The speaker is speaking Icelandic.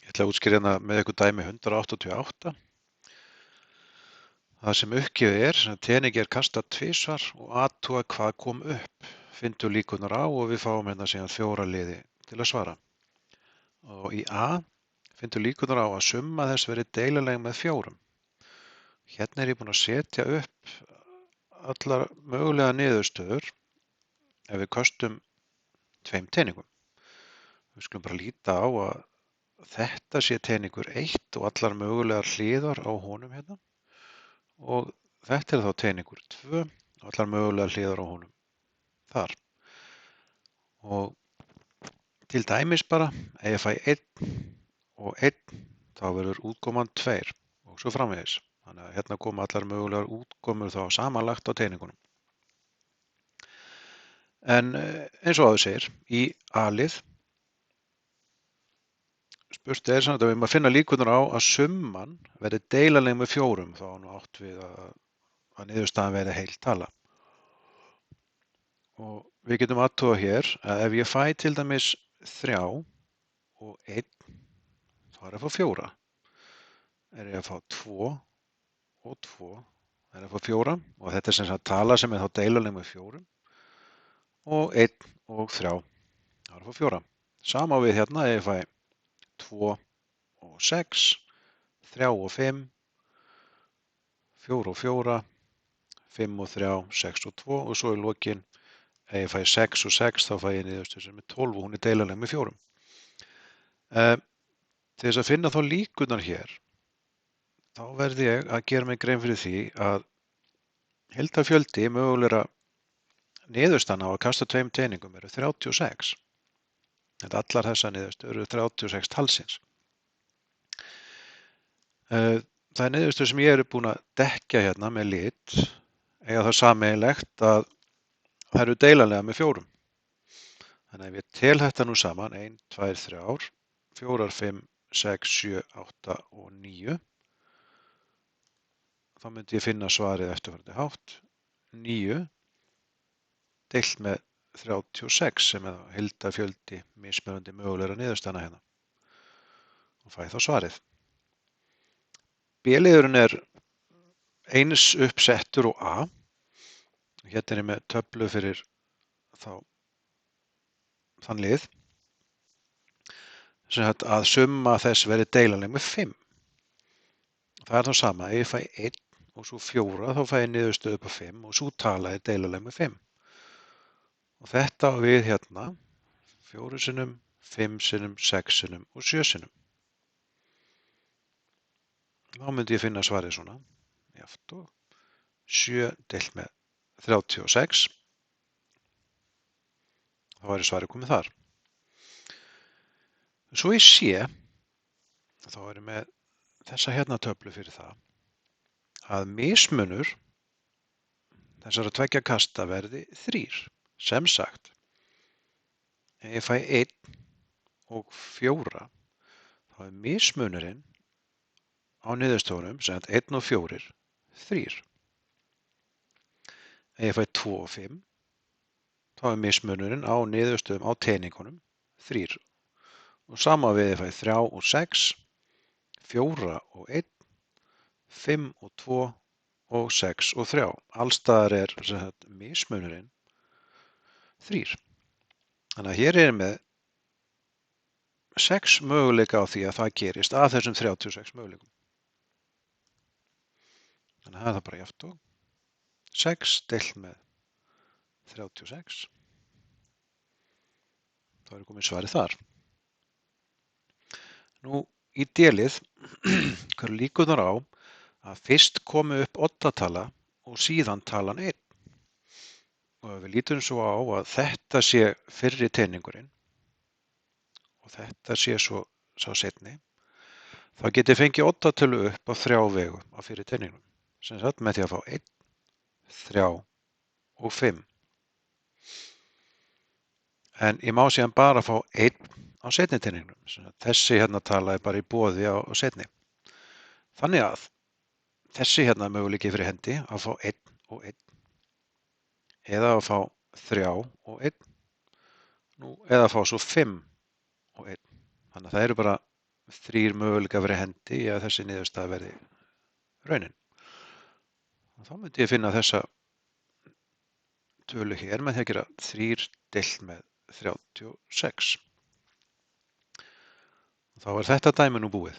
Ég ætla að útskýra hérna með ykkur dæmi 188. Það sem uppgefið er, sem teningi er kastað tvisvar og athuga hvað kom upp. Fyndu líkurnar á og við fáum hérna síðan 4 liði til að svara. Og í A fyndu líkurnar á að summa þess verið deilanleg með 4. Hérna er ég búinn að setja upp allar mögulega niðurstöður ef við köstum 2 teningum. Við skulum bara líta á að þetta sé teningur 1 og allar mögulegar hliðar á honum hérna. Og þetta er þá teningur 2 og allar mögulegar hliðar á honum þar. Og til dæmis bara, ef ég fæ 1 og 1, þá verður útkoman 2 og svo framvegis. Þannig að hérna koma allar mögulegar útkomur þá samanlagt á teningunum. En eins og áður segir, í A-lið spurt er samt að við erum að finna líkurnar á að summan verði deilanleg með 4, þá er nú átt við að niðurstaðan verði heil tala. Og við getum athugað hér að ef ég fæ til dæmis 3 og 1, þá er ég að fá 4. Er ég að fá 2 og 2, er ég að fá 4 og þetta er sem sagt tala sem er þá deilanleg með 4 og 1 og 3, þá er ég að fá 4. Sama á við hérna ef ég fæ 2 og 6, 3 og 5, 4 og 4, 5 og 3, 6 og 2 og svo í lokin ef ég fæ 6 og 6 þá fæ ég niðurstöðu sem er 12 og hún er deilanleg með 4. Til þess að finna þá líkurnar hér, þá verði ég að gera mig grein fyrir því að heildarfjöldi mögulegra niðurstaðna á að kasta 2 teningum eru 36. Þetta allar þessar niðurstöður eru 36 talsins. Það er niðurstöður sem ég eru búin að dekkja hérna með lit, eiga það sameiginlegt að það eru deilanlega með 4. Þannig að ef ég tel þetta nú saman, 1, 2, 3, 4, 5, 6, 7, 8 og 9, þá myndi ég finna svarið eftirfarandi hátt. 9 deilt með 36 sem er heildarfjöldi mismunandi mögulegra niðurstaðna hérna. Og fæ þá svarið. B-liðurinn er eins uppsettur og A. Hérna er ég með töflu fyrir þann lið sem að summa þess verið deilanleg með 5. Það er þá sama, ef ég fæ 1 og svo 4 þá fæ ég niðurstöðu upp á 5 og svo tala er deilanleg með 5. Og þetta á við hérna 4 sinnum, 5 sinnum, 6 sinnum og 7 sinnum. Þá myndi ég finna svarið svona, jafnt og 7 deilt með 36. Þá væri svarið komið þar. Svo í C, þá er ég með þessa hérna töflu fyrir það að mismunur þessara 2 kasta verði 3. Sem sagt, ef ég fæ 1 og 4, þá er mismunurinn á niðurstöðunum sem 1 og 4, 3. Ef ég fæ 2 og 5, þá er mismunurinn á niðurstöðum á teningunum 3. Og sama við ef ég fæ 3 og 6, 4 og 1, 5 og 2 og 6 og 3. Allstaðar er mismunurinn 3. Þannig að hér er með 6 möguleika á því að það gerist af þessum 36 möguleikum. Þannig að það er bara jafnt og 6 deilt með 36. Þá er komið svarið þar. Nú í D-lið hver líkurnar á að fyrst komi upp oddatala og síðan talan 1. Og ef við lítum svo á að þetta sé fyrri teningurinn og þetta sé svo sá seinni, þá get ég fengið oddatölu upp á 3 vegu á fyrri teningnum. Sem sagt með því að fá 1, 3 og 5. En ég má síðan bara fá 1 á seinni teningnum. Þessi hérna tala er bara í boði á seinni. Þannig að þessi hérna möguleiki fyrir hendi að fá 1 og 1. Eða að fá 3 og 1, eða að fá svo 5 og 1. Þannig að það eru bara 3 möguleikar fyrir hendi í að þessi niðurstaða verði raunin. Og þá myndi ég finna þessa tölu hér með því að gera 3 deilt með 36. Og þá er þetta dæmi nú búið.